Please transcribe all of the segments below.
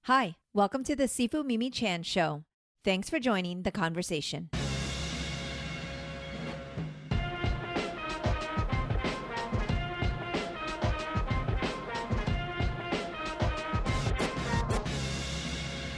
Hi, welcome to the Sifu Mimi Chan Show. Thanks for joining the conversation.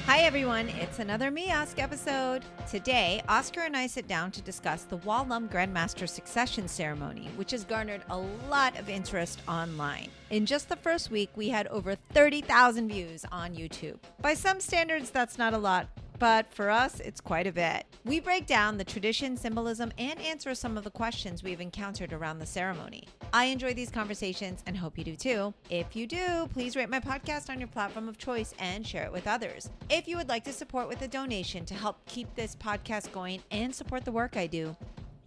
Hi everyone, it's another MiOsc episode. Today, Oscar and I sit down to discuss the Walum Grandmaster succession ceremony, which has garnered a lot of interest online. In just the first week, we had over 30,000 views on YouTube. By some standards, that's not a lot, but for us, it's quite a bit. We break down the tradition, symbolism, and answer some of the questions we've encountered around the ceremony. I enjoy these conversations and hope you do too. If you do, please rate my podcast on your platform of choice and share it with others. If you would like to support with a donation to help keep this podcast going and support the work I do,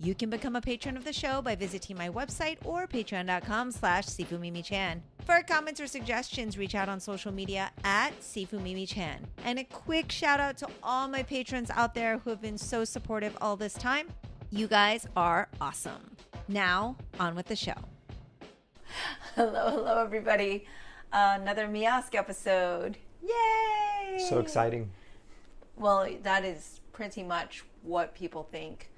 you can become a patron of the show by visiting my website or patreon.com/SifuMimiChan. For comments or suggestions, reach out on social media at SifuMimiChan. And a quick shout out to all my patrons out there who have been so supportive all this time. You guys are awesome. Now, on with the show. Hello, everybody. Another MiOsc episode. Yay! So exciting. Well, that is pretty much what people think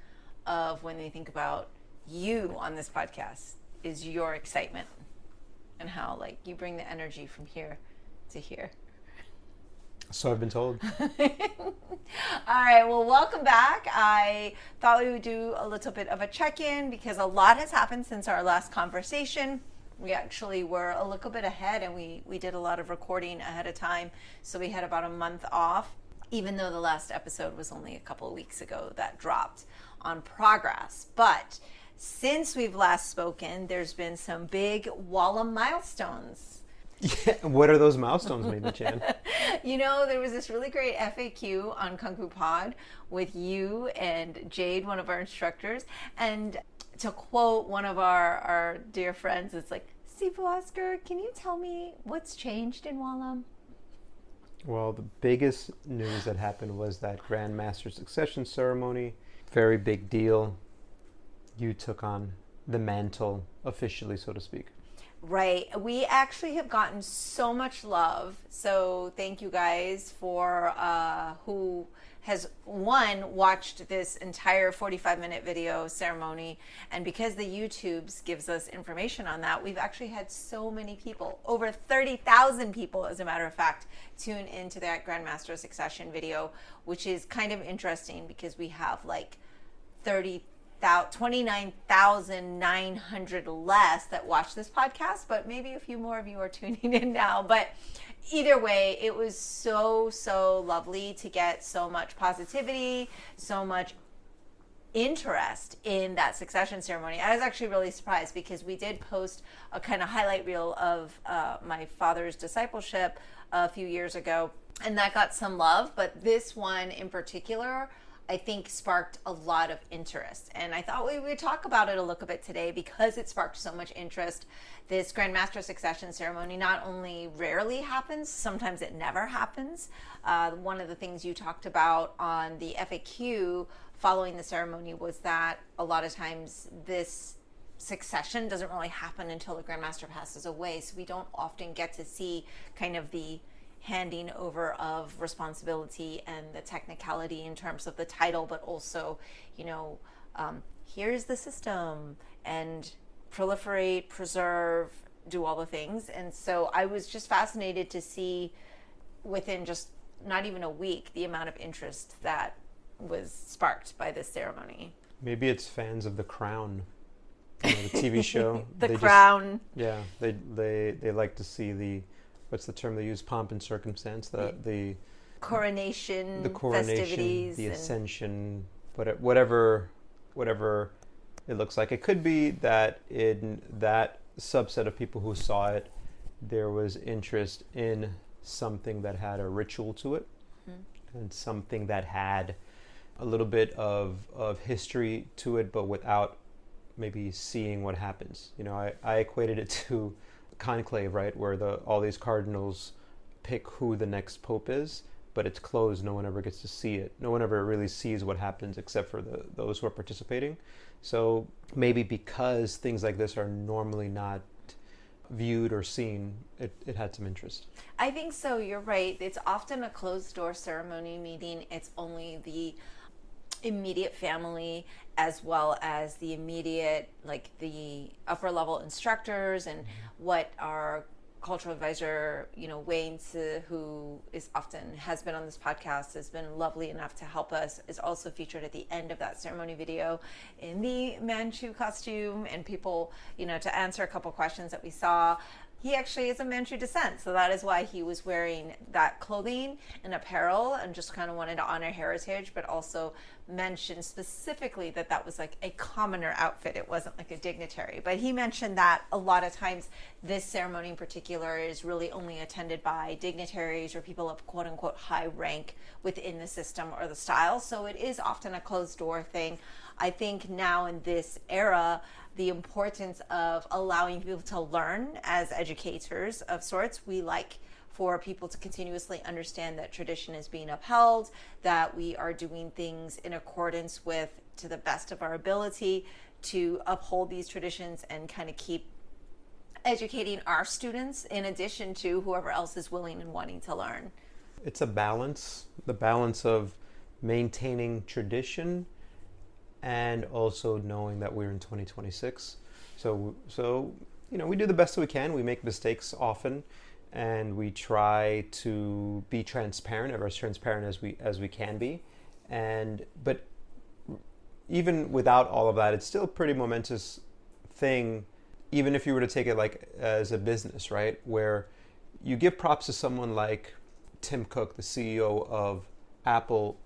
of when they think about you on this podcast, is your excitement and how you bring the energy from here to here. So I've been told. All right, well, welcome back. I thought we would do a little bit of a check-in because a lot has happened since our last conversation. We actually were a little bit ahead, and we did a lot of recording ahead of time, so we had about a month off, even though the last episode was only a couple of weeks ago that dropped on progress. But since we've last spoken, there's been some big Walum milestones. Yeah, what are those milestones, Mimi Chan? You know, there was this really great FAQ on Kung Fu Pod with you and Jade, one of our instructors. And to quote one of our dear friends, it's like, Sifu Oscar, can you tell me what's changed in Walum? Well, the biggest news that happened was that Grandmaster succession ceremony. Very big deal. You took on the mantle officially, so to speak. Right. We actually have gotten so much love. So thank you guys for who has, one, watched this entire 45-minute video ceremony. And because the YouTubes gives us information on that, we've actually had so many people, over 30,000 people, as a matter of fact, tune into that Grandmaster succession video, which is kind of interesting because we have 29,900 less that watch this podcast, but maybe a few more of you are tuning in now. But either way, it was so lovely to get so much positivity, so much interest in that succession ceremony. I was actually really surprised because we did post a kind of highlight reel of my father's discipleship a few years ago, and that got some love. But this one in particular, I think, sparked a lot of interest. And I thought we would talk about it a little bit today because it sparked so much interest. This Grandmaster succession ceremony not only rarely happens, sometimes it never happens. One of the things you talked about on the FAQ following the ceremony was that a lot of times this succession doesn't really happen until the Grandmaster passes away. So we don't often get to see kind of the handing over of responsibility and the technicality in terms of the title, but also, here's the system, and proliferate, preserve, do all the things. And so I was just fascinated to see within just not even a week the amount of interest that was sparked by this ceremony. Maybe it's fans of The Crown, the TV show. The Crown. They like to see the, what's the term they use? Pomp and circumstance. The coronation, the coronation, festivities, the ascension, whatever it looks like. It could be that in that subset of people who saw it, there was interest in something that had a ritual to it, and something that had a little bit of history to it, but without maybe seeing what happens. I equated it to conclave, right, where all these cardinals pick who the next pope is, but it's closed. No one ever gets to see it. No one ever really sees what happens except for those who are participating. So maybe because things like this are normally not viewed or seen, it had some interest. I think so. You're right. It's often a closed door ceremony, meaning it's only the immediate family as well as the immediate, like the upper level instructors, and what our cultural advisor, Wayne, who has been on this podcast, has been lovely enough to help us, is also featured at the end of that ceremony video in the Manchu costume, and people, to answer a couple questions that we saw. He actually is of Manchu descent, so that is why he was wearing that clothing and apparel, and just kind of wanted to honor heritage, but also mentioned specifically that was like a commoner outfit. It wasn't like a dignitary. But he mentioned that a lot of times this ceremony in particular is really only attended by dignitaries or people of quote unquote high rank within the system or the style. So it is often a closed door thing. I think now in this era, the importance of allowing people to learn as educators of sorts, we like for people to continuously understand that tradition is being upheld, that we are doing things in accordance with, to the best of our ability, to uphold these traditions and kind of keep educating our students in addition to whoever else is willing and wanting to learn. It's a balance, the balance of maintaining tradition and also knowing that we're in 2026. So we do the best that we can. We make mistakes often, and we try to be transparent, or as transparent as we can be. But even without all of that, it's still a pretty momentous thing, even if you were to take it like as a business, right? Where you give props to someone like Tim Cook, the CEO of Apple,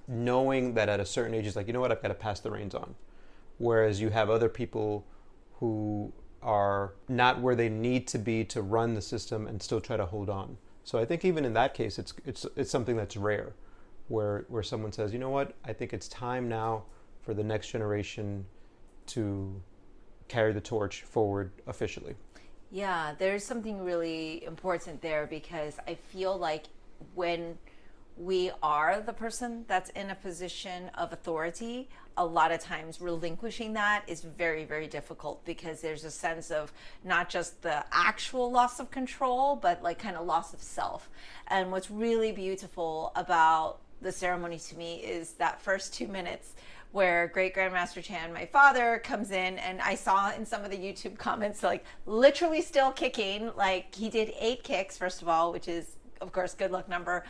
knowing that at a certain age, he's like, you know what, I've got to pass the reins on. Whereas you have other people who are not where they need to be to run the system and still try to hold on. So I think even in that case, it's something that's rare, where someone says, you know what, I think it's time now for the next generation to carry the torch forward officially. Yeah, there's something really important there, because I feel like when we are the person that's in a position of authority, a lot of times relinquishing that is very, very difficult, because there's a sense of not just the actual loss of control, but like kind of loss of self. And what's really beautiful about the ceremony to me is that first 2 minutes where Great Grandmaster Chan, my father, comes in, and I saw in some of the YouTube comments, like literally still kicking. Like he did 8 kicks, first of all, which is of course good luck number,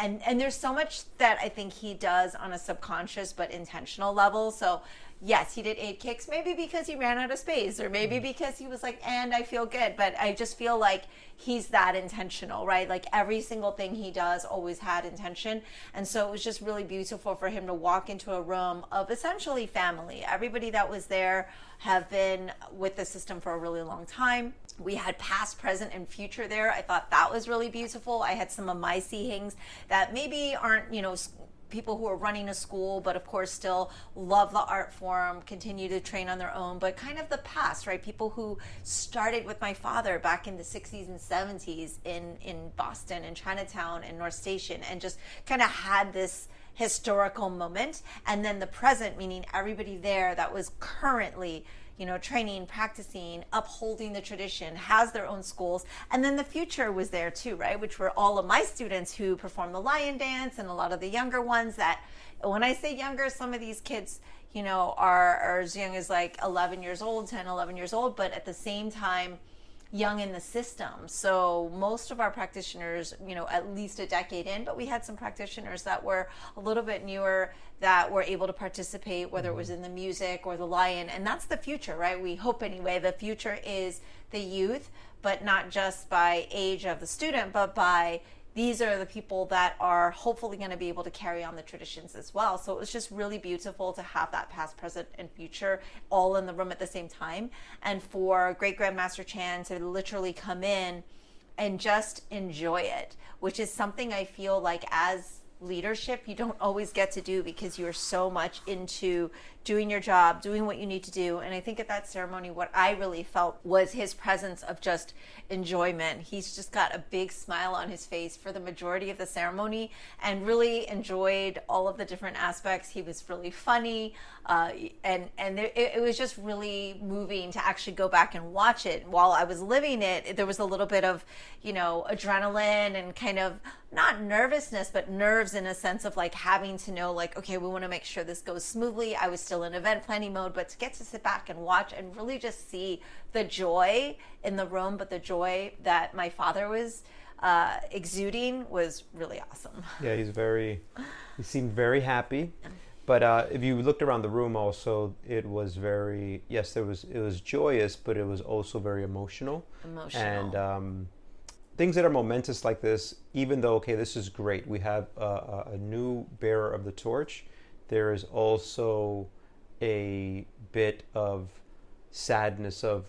and there's so much that I think he does on a subconscious but intentional level. So yes, he did 8 kicks, maybe because he ran out of space, or maybe because he was like, and I feel good, but I just feel like he's that intentional, right? Like every single thing he does always had intention. And so it was just really beautiful for him to walk into a room of essentially family. Everybody that was there have been with the system for a really long time. We had past, present, and future there. I thought that was really beautiful. I had some of my seeings that maybe aren't, people who are running a school, but of course still love the art form, continue to train on their own, but kind of the past, right? People who started with my father back in the 60s and 70s in Boston and Chinatown and North Station, and just kind of had this historical moment. And then the present, meaning everybody there that was currently training, practicing, upholding the tradition, has their own schools. And then the future was there too, right? Which were all of my students who perform the lion dance, and a lot of the younger ones that, when I say younger, some of these kids, are as young as like 11 years old, 10, 11 years old, but at the same time, young in the system. So most of our practitioners, at least a decade in, but we had some practitioners that were a little bit newer that were able to participate, whether it was in the music or the lion. And that's the future, right? We hope anyway. The future is the youth, but not just by age of the student, but by these are the people that are hopefully going to be able to carry on the traditions as well. So it was just really beautiful to have that past, present, and future all in the room at the same time. And for Great Grandmaster Chan to literally come in and just enjoy it, which is something I feel like as leadership you don't always get to do, because you're so much into doing your job, doing what you need to do. And I think at that ceremony, what I really felt was his presence of just enjoyment. He's just got a big smile on his face for the majority of the ceremony and really enjoyed all of the different aspects. He was really funny, it was just really moving to actually go back and watch it. While I was living it, there was a little bit of, adrenaline and kind of not nervousness, but nerves in a sense of like having to know, like, okay, we want to make sure this goes smoothly. I was still in event planning mode, but to get to sit back and watch and really just see the joy in the room, but the joy that my father was exuding was really awesome. Yeah, he seemed very happy. But if you looked around the room also, it was it was joyous, but it was also very emotional. And things that are momentous like this, even though, okay, this is great, we have a new bearer of the torch, there is also a bit of sadness of,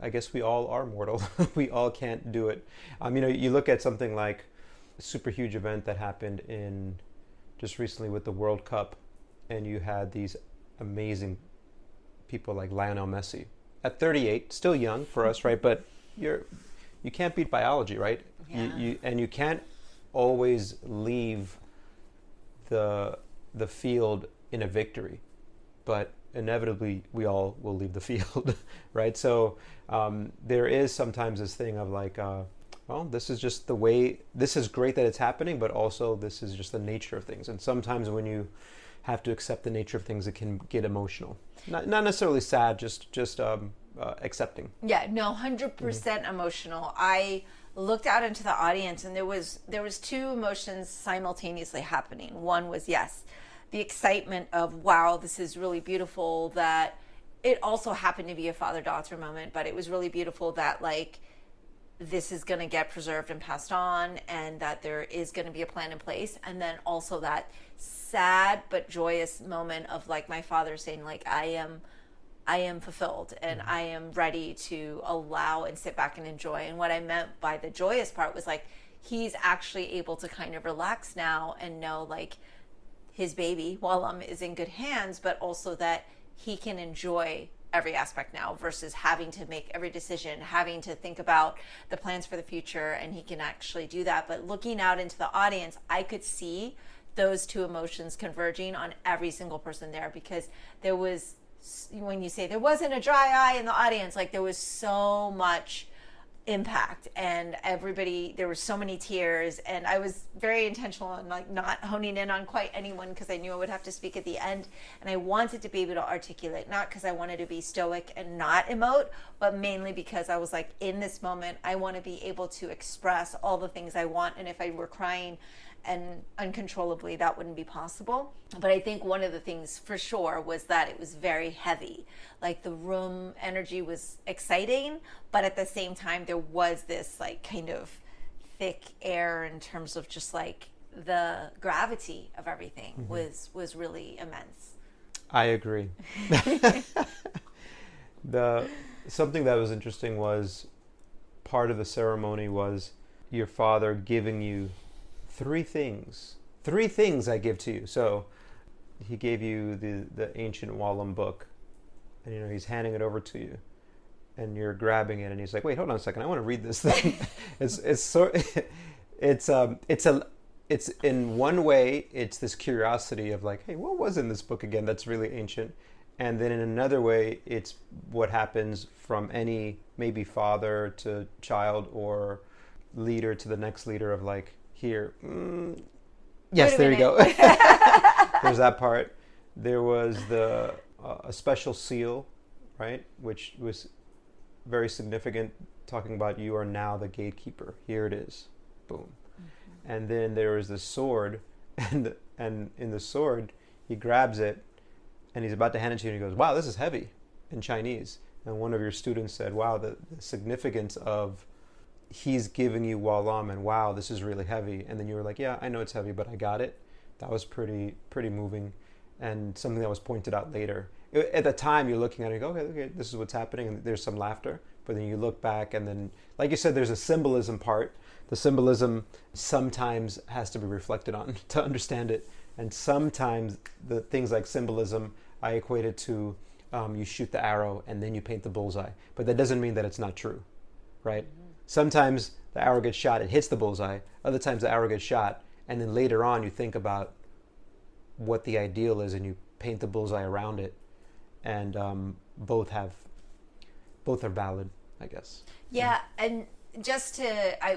I guess we all are mortal. We all can't do it. You look at something like a super huge event that happened in just recently with the World Cup, and you had these amazing people like Lionel Messi at 38, still young for us, right? But you can't beat biology, right? Yeah. You can't always leave the field in a victory, but inevitably we all will leave the field, right? So there is sometimes this thing of like, this is just the way, this is great that it's happening, but also this is just the nature of things. And sometimes when you have to accept the nature of things, it can get emotional. Not necessarily sad, just accepting. Yeah, no, 100% emotional. I looked out into the audience and there was two emotions simultaneously happening. One was, yes, the excitement of, wow, this is really beautiful, that it also happened to be a father-daughter moment, but it was really beautiful that like this is going to get preserved and passed on, and that there is going to be a plan in place. And then also that sad but joyous moment of like my father saying like, I am fulfilled and I am ready to allow and sit back and enjoy. And what I meant by the joyous part was like, he's actually able to kind of relax now and know like his baby, Walam, is in good hands, but also that he can enjoy every aspect now versus having to make every decision, having to think about the plans for the future, and he can actually do that. But looking out into the audience, I could see those two emotions converging on every single person there, because there was, when you say there wasn't a dry eye in the audience, like there was so much impact, and everybody, there were so many tears, and I was very intentional on like not honing in on quite anyone because I knew I would have to speak at the end, and I wanted to be able to articulate, not because I wanted to be stoic and not emote, but mainly because I was like, in this moment I want to be able to express all the things I want, and if I were crying and uncontrollably, that wouldn't be possible. But I think one of the things for sure was that it was very heavy. Like the room energy was exciting, but at the same time there was this like kind of thick air in terms of just like the gravity of everything was really immense. I agree. Something that was interesting was part of the ceremony was your father giving you three things I give to you. So he gave you the ancient Walam book, and he's handing it over to you, and you're grabbing it, and he's like, wait, hold on a second, I want to read this thing. It's in one way it's this curiosity of like, hey, what was in this book again that's really ancient? And then in another way, it's what happens from any maybe father to child or leader to the next leader of like, here, yes, there you go. There's that part. There was a special seal, right, which was very significant, talking about you are now the gatekeeper. Here it is, boom. And then there was the sword, and in the sword, he grabs it, and he's about to hand it to you, and he goes, "Wow, this is heavy," in Chinese. And one of your students said, "Wow, the significance of." He's giving you Walam, and wow, this is really heavy. And then you were like, yeah, I know it's heavy, but I got it. That was pretty moving, and something that was pointed out later. At the time, you're looking at it and you go, okay, this is what's happening, and there's some laughter. But then you look back, and then, like you said, there's a symbolism part. The symbolism sometimes has to be reflected on to understand it. And sometimes the things like symbolism, I equate it to you shoot the arrow and then you paint the bullseye. But that doesn't mean that it's not true, right? Sometimes the arrow gets shot, it hits the bullseye. Other times the arrow gets shot, and then later on you think about what the ideal is and you paint the bullseye around it. And both are valid, I guess. Yeah, and just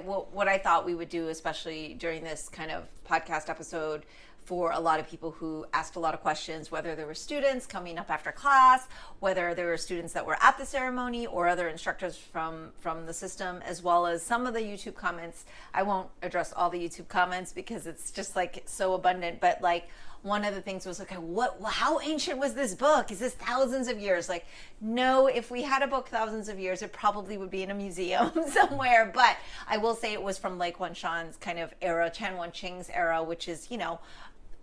what I thought we would do, especially during this kind of podcast episode, for a lot of people who asked a lot of questions, whether there were students coming up after class, whether there were students that were at the ceremony, or other instructors from the system, as well as some of the YouTube comments. I won't address all the YouTube comments because it's just like so abundant, but like one of the things was, okay, how ancient was this book? Is this thousands of years? Like, no, if we had a book thousands of years, it probably would be in a museum somewhere. But I will say it was from Lake Wanshan's kind of era, Chan Wenqing's era, which is,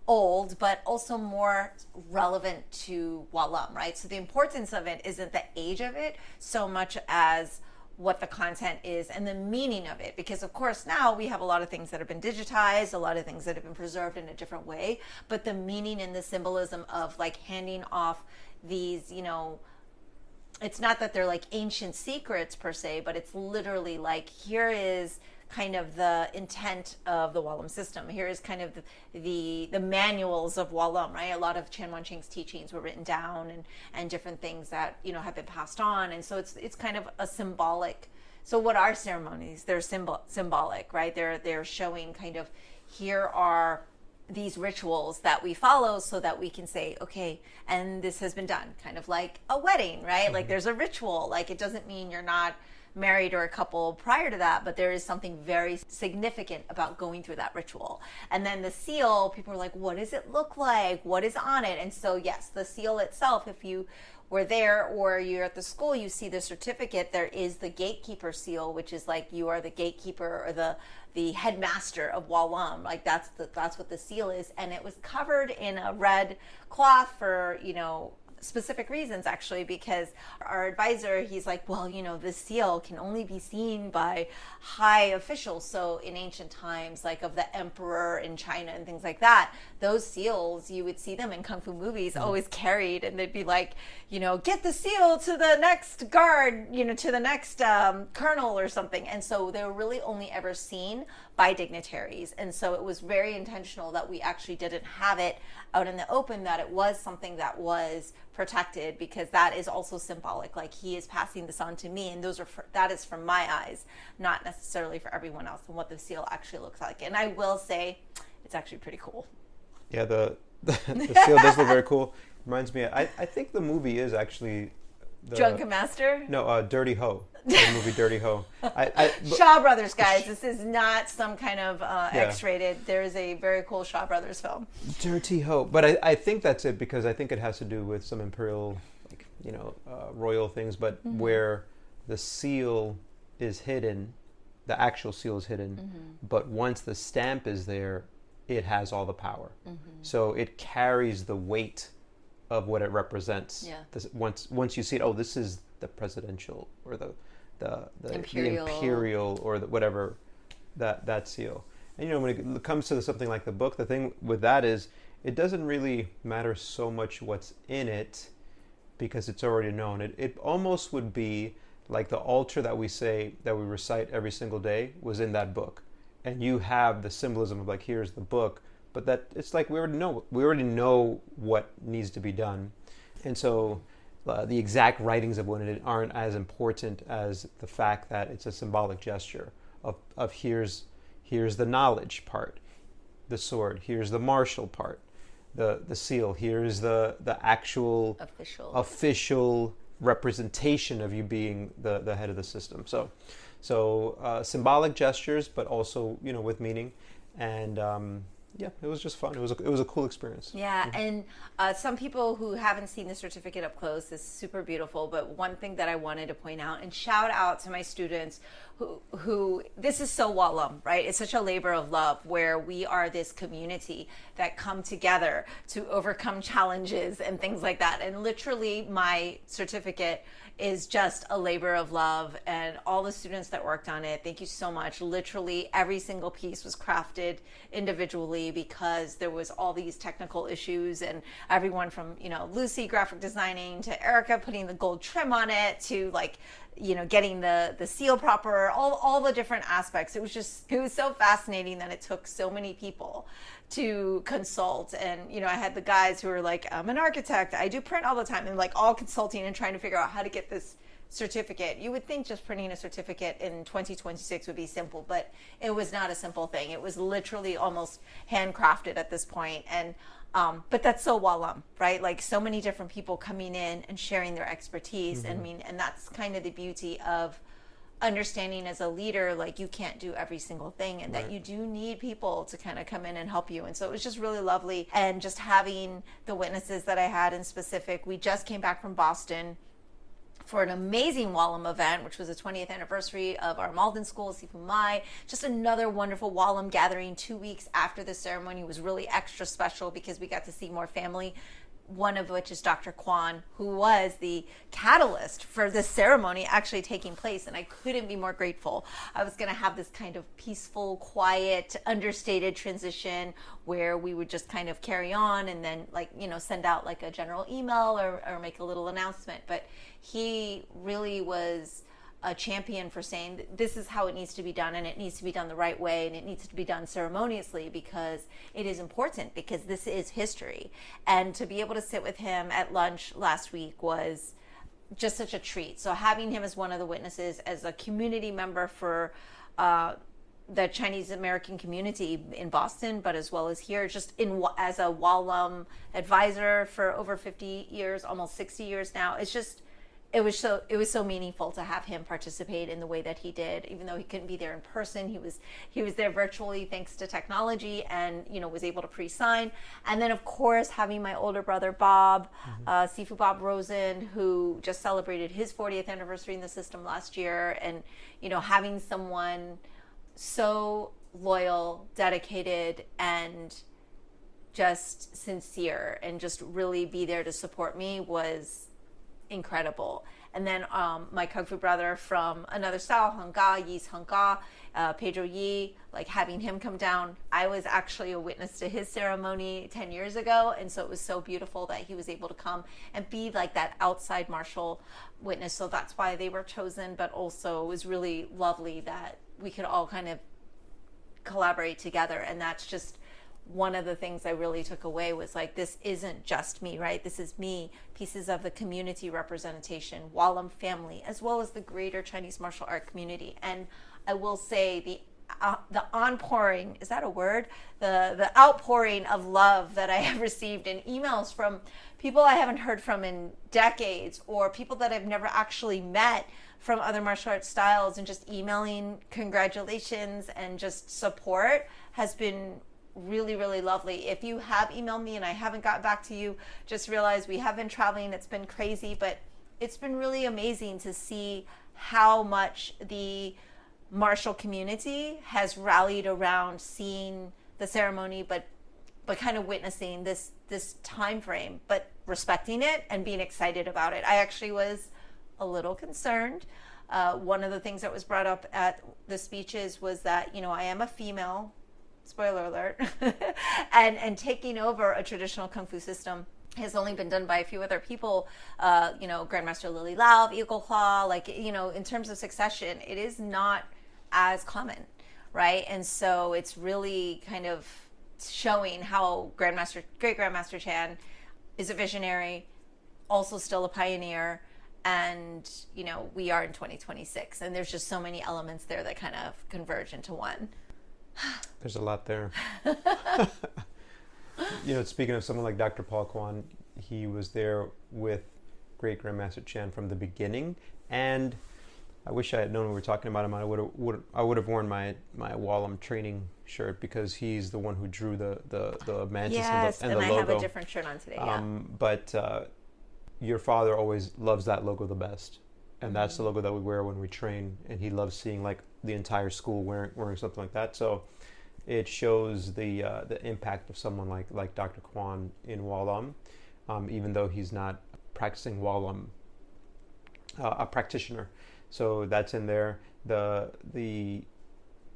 old, but also more relevant to Walam, right? So the importance of it isn't the age of it so much as what the content is and the meaning of it. Because of course now we have a lot of things that have been digitized, a lot of things that have been preserved in a different way, but the meaning and the symbolism of like handing off these, it's not that they're like ancient secrets per se, but it's literally like, here is kind of the intent of the Walam system. Here is kind of the manuals of Walam, right? A lot of Chan Wenqing's teachings were written down and different things that, have been passed on. And so it's kind of a symbolic. So what are ceremonies? They're symbolic, right? They're showing kind of, here are these rituals that we follow so that we can say, okay, and this has been done, kind of like a wedding, right? Mm-hmm. Like there's a ritual. Like it doesn't mean you're not married or a couple prior to that, but there is something very significant about going through that ritual. And then the seal, people are like, what does it look like? What is on it? And so yes, the seal itself, if you were there or you're at the school, you see the certificate, there is the gatekeeper seal, which is like you are the gatekeeper or the headmaster of Walam. Like that's what the seal is. And it was covered in a red cloth for, specific reasons, actually, because our advisor, he's like, well, this seal can only be seen by high officials. So in ancient times, like of the emperor in China and things like that, those seals, you would see them in kung fu movies always carried, and they'd be like, get the seal to the next guard, to the next colonel or something. And so they were really only ever seen by dignitaries. And so it was very intentional that we actually didn't have it out in the open, that it was something that was protected, because that is also symbolic. Like, he is passing this on to me, and that is from my eyes, not necessarily for everyone else, and what the seal actually looks like. And I will say, it's actually pretty cool. Yeah, the seal does look very cool. Reminds me, I think the movie is actually Drunken Master? No, Dirty Ho. The movie Dirty Ho. Shaw Brothers, guys. This is not some kind of X-rated. There is a very cool Shaw Brothers film. Dirty Ho. But I think that's it, because I think it has to do with some imperial, royal things, but where the seal is hidden, the actual seal is hidden, but once the stamp is there, it has all the power. So it carries the weight of what it represents. Yeah. Once you see it, this is the presidential or the imperial or whatever that seal. And when it comes to something like the book, the thing with that is it doesn't really matter so much what's in it, because it's already known. It almost would be like the altar that we recite every single day was in that book, and you have the symbolism of like, here's the book, but that it's like we already know what needs to be done, and so the exact writings of it aren't as important as the fact that it's a symbolic gesture of here's the knowledge part, the sword, here's the martial part, the seal, here's the actual official representation of you being the head of the system. So symbolic gestures, but also with meaning, and yeah, it was just fun. It was a cool experience. Yeah, and some people who haven't seen the certificate up close, is super beautiful. But one thing that I wanted to point out, and shout out to my students who this is so Walam, right? It's such a labor of love, where we are this community that come together to overcome challenges and things like that. And literally, my certificate is just a labor of love, and all the students that worked on it, thank you so much. Literally every single piece was crafted individually early because there was all these technical issues, and everyone from, Lucy graphic designing to Erica putting the gold trim on it to like, getting the seal proper, all the different aspects. It was so fascinating that it took so many people to consult. And, I had the guys who were like, I'm an architect, I do print all the time, and like all consulting and trying to figure out how to get this certificate. You would think just printing a certificate in 2026 would be simple, but it was not a simple thing. It was literally almost handcrafted at this point. And but that's so Walam, right? Like so many different people coming in and sharing their expertise. And that's kind of the beauty of understanding as a leader, like you can't do every single thing, and that you do need people to kind of come in and help you. And so it was just really lovely. And just having the witnesses that I had in specific, we just came back from Boston for an amazing Walam event, which was the 20th anniversary of our Malden School, Sifu Mai. Just another wonderful Walam gathering 2 weeks after the ceremony. Was really extra special because we got to see more family, one of which is Dr. Kwan, who was the catalyst for this ceremony actually taking place. And I couldn't be more grateful. I was going to have this kind of peaceful, quiet, understated transition where we would just kind of carry on and then send out like a general email or make a little announcement. But he really was a champion for saying this is how it needs to be done, and it needs to be done the right way, and it needs to be done ceremoniously because it is important, because this is history. And to be able to sit with him at lunch last week was just such a treat. So having him as one of the witnesses, as a community member for the Chinese American community in Boston, but as well as here, just as a Walam advisor for over 50 years, almost 60 years now, it was so meaningful to have him participate in the way that he did, even though he couldn't be there in person. He was there virtually thanks to technology, and was able to pre-sign. And then of course having my older brother Bob, Sifu Bob Rosen, who just celebrated his 40th anniversary in the system last year, and having someone so loyal, dedicated, and just sincere, and just really be there to support me was incredible. And then my Kung Fu brother from another style, Hanga, Yi's Hanga, Pedro Yi, like having him come down. I was actually a witness to his ceremony 10 years ago, and so it was so beautiful that he was able to come and be like that outside martial witness. So that's why they were chosen, but also it was really lovely that we could all kind of collaborate together. And that's just one of the things I really took away was like, this isn't just me, right? This is me, pieces of the community representation, Walam family, as well as the greater Chinese martial art community. And I will say the onpouring, is that a word? The outpouring of love that I have received in emails from people I haven't heard from in decades, or people that I've never actually met from other martial arts styles, and just emailing congratulations and just support has been really, really lovely. If you have emailed me and I haven't got back to you, just realize we have been traveling. It's been crazy, but it's been really amazing to see how much the martial community has rallied around seeing the ceremony, but kind of witnessing this time frame, but respecting it and being excited about it. I actually was a little concerned. One of the things that was brought up at the speeches was that, I am a female, spoiler alert, and taking over a traditional Kung Fu system has only been done by a few other people, Grandmaster Lily Lau of Eagle Claw, in terms of succession, it is not as common, right? And so it's really kind of showing how great Grandmaster Chan is a visionary, also still a pioneer, and, we are in 2026, and there's just so many elements there that kind of converge into one. There's a lot there. Speaking of someone like Dr. Paul Kwan, he was there with great Grandmaster Chan from the beginning, and I wish I had known we were talking about him. I would have worn my Walam training shirt, because he's the one who drew the mantis and the logo. Yes, and I have a different shirt on today. But your father always loves that logo the best, and that's the logo that we wear when we train, and he loves seeing like the entire school wearing something like that. So it shows the impact of someone like Dr. Kwan in Walam, even though he's not practicing Walam, a practitioner. So that's in there. The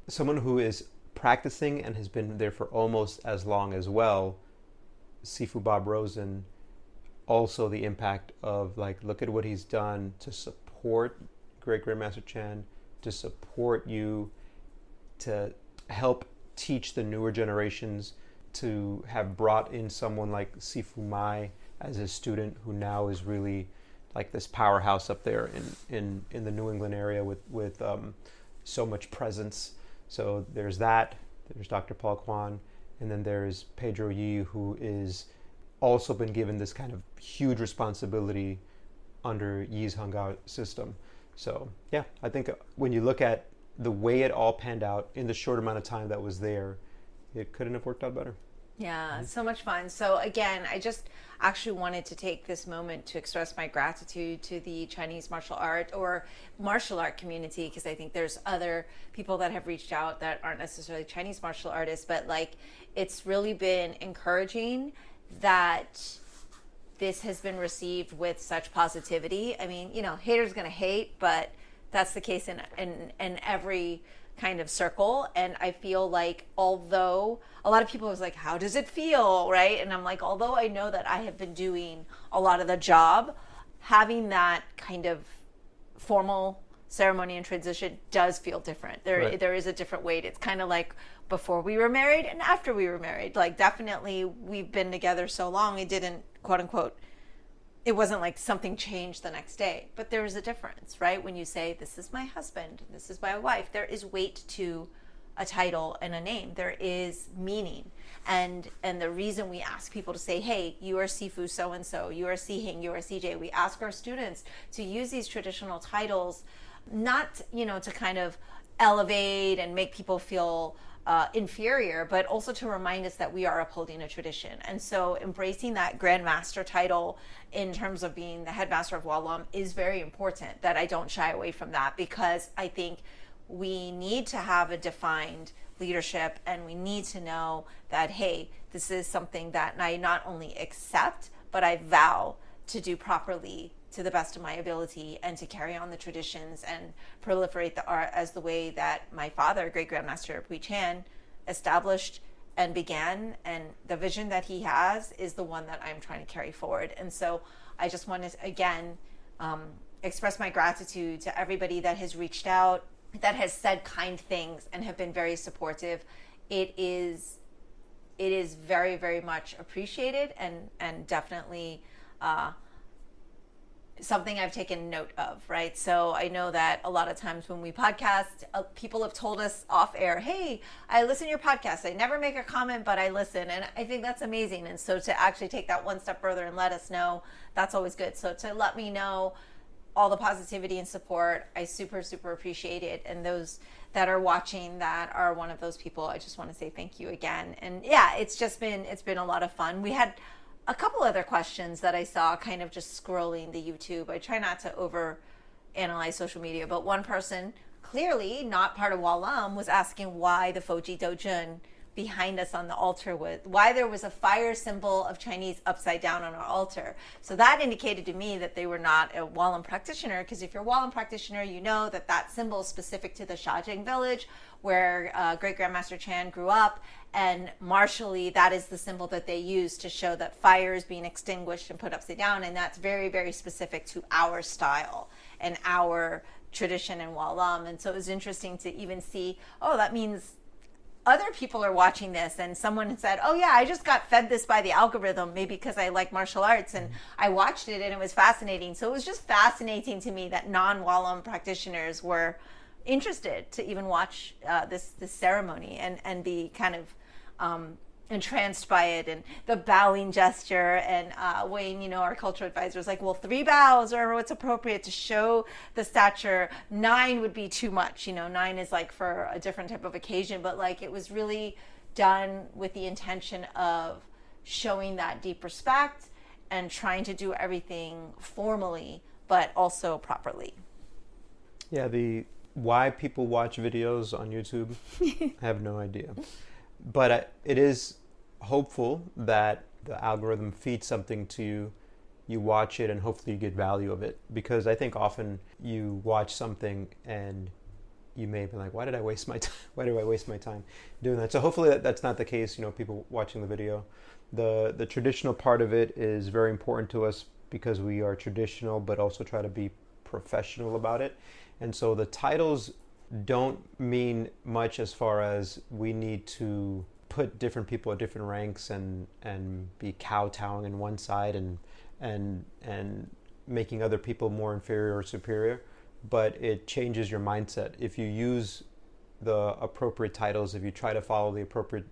someone who is practicing and has been there for almost as long as well, Sifu Bob Rosen, also the impact of like, look at what he's done to support Great Grandmaster Chan, to support you, to help teach the newer generations, to have brought in someone like Sifu Mai as a student who now is really like this powerhouse up there in the New England area with so much presence. So there's that. There's Dr. Paul Kwan, and then there's Pedro Yi, who is also been given this kind of huge responsibility under Yi's Hangao system. So yeah, I think when you look at the way it all panned out in the short amount of time that was there, it couldn't have worked out better. Yeah, so much fun. So again, I just actually wanted to take this moment to express my gratitude to the Chinese martial art or martial art community, because I think there's other people that have reached out that aren't necessarily Chinese martial artists, but like it's really been encouraging that this has been received with such positivity. I mean, you know, haters gonna hate, but that's the case in every kind of circle. And I feel like, although a lot of people was like, how does it feel, right? And I'm like, although I know that I have been doing a lot of the job, having that kind of formal ceremony and transition does feel different. There is a different weight. It's kind of like before we were married and after we were married. Like, definitely we've been together so long, it didn't, quote unquote, it wasn't like something changed the next day. But there is a difference, right? When you say, this is my husband, this is my wife, there is weight to a title and a name. There is meaning. And the reason we ask people to say, hey, you are Sifu so-and-so, you are Sihing, you are CJ, we ask our students to use these traditional titles, not, you know, to kind of elevate and make people feel inferior, but also to remind us that we are upholding a tradition. And so embracing that Grandmaster title in terms of being the headmaster of Walam is very important, that I don't shy away from that, because I think we need to have a defined leadership, and we need to know that, hey, this is something that I not only accept, but I vow to do properly to the best of my ability, and to carry on the traditions and proliferate the art as the way that my father, Great Grandmaster Pui Chan, established and began, and the vision that he has is the one that I'm trying to carry forward. And so I just want to, again, express my gratitude to everybody that has reached out, that has said kind things and have been very supportive. It is very, very much appreciated, and definitely something I've taken note of, right? So I know that a lot of times when we podcast, people have told us off air, hey, I listen to your podcast. I never make a comment, but I listen. And I think that's amazing. And so to actually take that one step further and let us know, that's always good. So to let me know all the positivity and support, I super, super appreciate it. And those that are watching that are one of those people, I just want to say thank you again. And yeah, it's been a lot of fun. We had a couple other questions that I saw kind of just scrolling the YouTube. I try not to over analyze social media, but one person, clearly not part of Walam, was asking why the Foji Dojun behind us on the altar why there was a fire symbol of Chinese upside down on our altar. So that indicated to me that they were not a Walam practitioner, because if you're a Walam practitioner, you know that that symbol is specific to the Shajing village where Great Grandmaster Chan grew up, and martially that is the symbol that they use to show that fire is being extinguished and put upside down, and that's very, very specific to our style and our tradition in Walam. And so it was interesting to even see, oh, that means other people are watching this, and someone said, oh yeah, I just got fed this by the algorithm, maybe because I like martial arts, and I watched it and it was fascinating. So it was just fascinating to me that non-Walam practitioners were interested to even watch this ceremony and be kind of entranced by it, and the bowing gesture. And Wayne, you know, our cultural advisor, was like, well, 3 bows are what's appropriate to show the stature. 9 would be too much, you know, 9 is like for a different type of occasion, but like it was really done with the intention of showing that deep respect and trying to do everything formally but also properly. Yeah, why people watch videos on YouTube, I have no idea. But it is hopeful that the algorithm feeds something to you, you watch it, and hopefully you get value of it. Because I think often you watch something and you may be like, why did I waste my time? Why do I waste my time doing that? So hopefully that's not the case. People watching the video, the traditional part of it is very important to us because we are traditional, but also try to be professional about it. And so the titles don't mean much as far as we need to put different people at different ranks and be kowtowing on one side and making other people more inferior or superior. But it changes your mindset. If you use the appropriate titles, if you try to follow the appropriate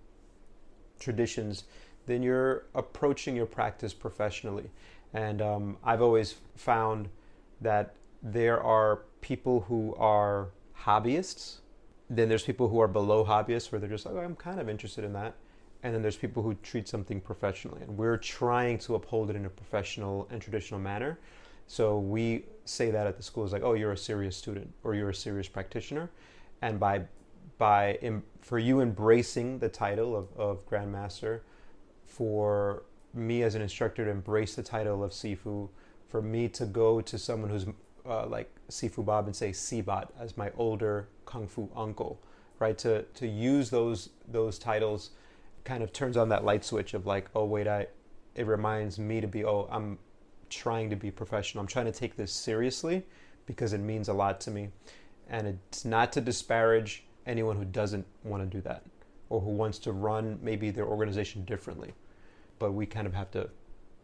traditions, then you're approaching your practice professionally. And I've always found that there are people who are hobbyists, then there's people who are below hobbyists where they're just like, oh, I'm kind of interested in that. And then there's people who treat something professionally. And we're trying to uphold it in a professional and traditional manner. So we say that at the school is like, oh, you're a serious student or you're a serious practitioner. And for you embracing the title of Grandmaster, for me as an instructor to embrace the title of Sifu, for me to go to someone who's like Sifu Bob and say Sibot as my older Kung Fu uncle, right? To use those titles kind of turns on that light switch of like, oh wait, it reminds me to be, oh, I'm trying to be professional. I'm trying to take this seriously because it means a lot to me. And it's not to disparage anyone who doesn't want to do that or who wants to run maybe their organization differently. But we kind of have to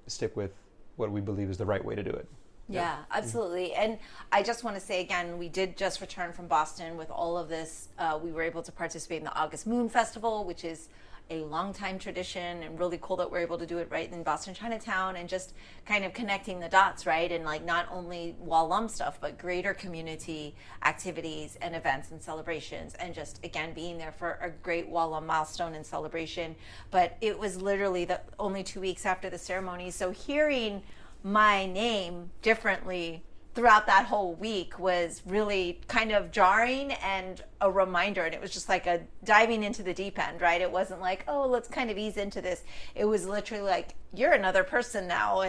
stick with what we believe is the right way to do it. Yeah, absolutely. And I just want to say again, we did just return from Boston with all of this. We were able to participate in the August Moon Festival, which is a long-time tradition, and really cool that we're able to do it right in Boston Chinatown, and just kind of connecting the dots, right? And like not only Wallum stuff, but greater community activities and events and celebrations, and just again being there for a great Wallum milestone and celebration. But it was literally only 2 weeks after the ceremony, so hearing my name differently throughout that whole week was really kind of jarring and a reminder. And it was just like a diving into the deep end, right? It wasn't like, oh, let's kind of ease into this. It was literally like, you're another person now.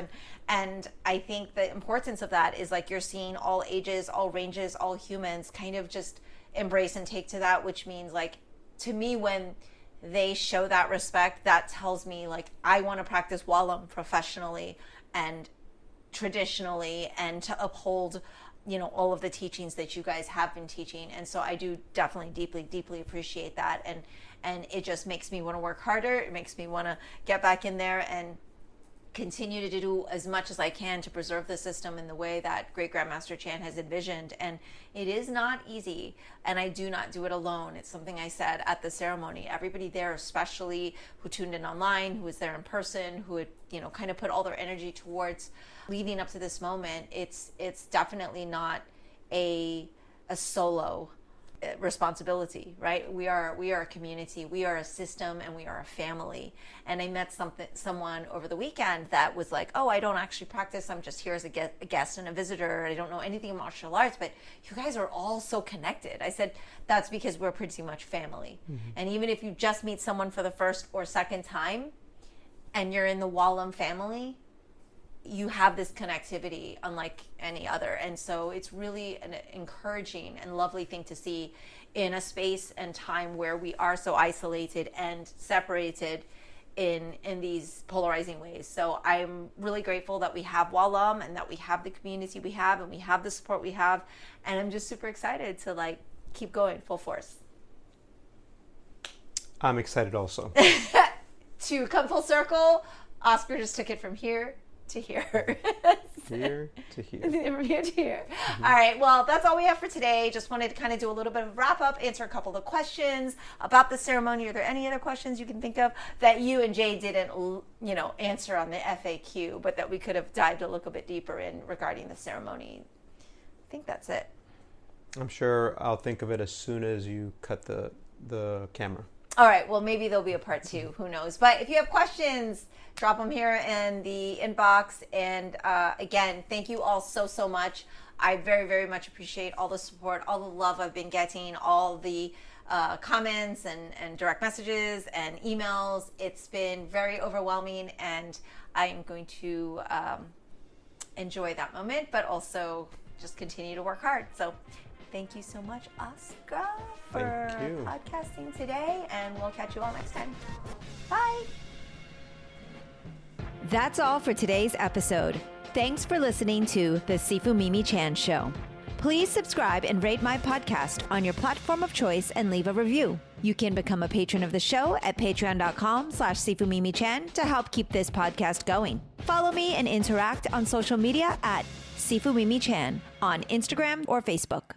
And I think the importance of that is like you're seeing all ages, all ranges, all humans kind of just embrace and take to that, which means like, to me, when they show that respect, that tells me like, I want to practice Wallum professionally and traditionally, and to uphold all of the teachings that you guys have been teaching. And so I do definitely deeply appreciate that, and it just makes me want to work harder. It makes me want to get back in there and continue to do as much as I can to preserve the system in the way that Great Grandmaster Chan has envisioned. And it is not easy, and I do not do it alone. It's something I said at the ceremony. Everybody there, especially who tuned in online, who was there in person, who had kind of put all their energy towards leading up to this moment, it's definitely not a solo responsibility, right? We are a community, we are a system, and we are a family. And I met someone over the weekend that was like, oh, I don't actually practice, I'm just here as a guest and a visitor, I don't know anything about martial arts, but you guys are all so connected. I said, that's because we're pretty much family. Mm-hmm. And even if you just meet someone for the first or second time and you're in the Wallum family, you have this connectivity unlike any other. And so it's really an encouraging and lovely thing to see in a space and time where we are so isolated and separated in these polarizing ways. So I'm really grateful that we have Wallum and that we have the community we have and we have the support we have. And I'm just super excited to like keep going full force. I'm excited also. To come full circle, Oscar just took it from here to here. Here to here. From here to here. Mm-hmm. All right. Well, that's all we have for today. Just wanted to kind of do a little bit of wrap up, answer a couple of questions about the ceremony. Are there any other questions you can think of that you and Jay didn't, answer on the FAQ, but that we could have dived a little bit deeper in regarding the ceremony? I think that's it. I'm sure I'll think of it as soon as you cut the camera. All right. Well, maybe there'll be a part 2. Who knows? But if you have questions, drop them here in the inbox. And again, thank you all so much. I very, very much appreciate all the support, all the love I've been getting, all the comments and direct messages and emails. It's been very overwhelming, and I am going to enjoy that moment, but also just continue to work hard. So Thank you so much, Oscar, for Thank you. podcasting today, and we'll catch you all next time. Bye. That's all for today's episode. Thanks for listening to The Sifu Mimi Chan Show. Please subscribe and rate my podcast on your platform of choice and leave a review. You can become a patron of the show at patreon.com/SifuMimiChan to help keep this podcast going. Follow me and interact on social media at Sifu Mimi Chan on Instagram or Facebook.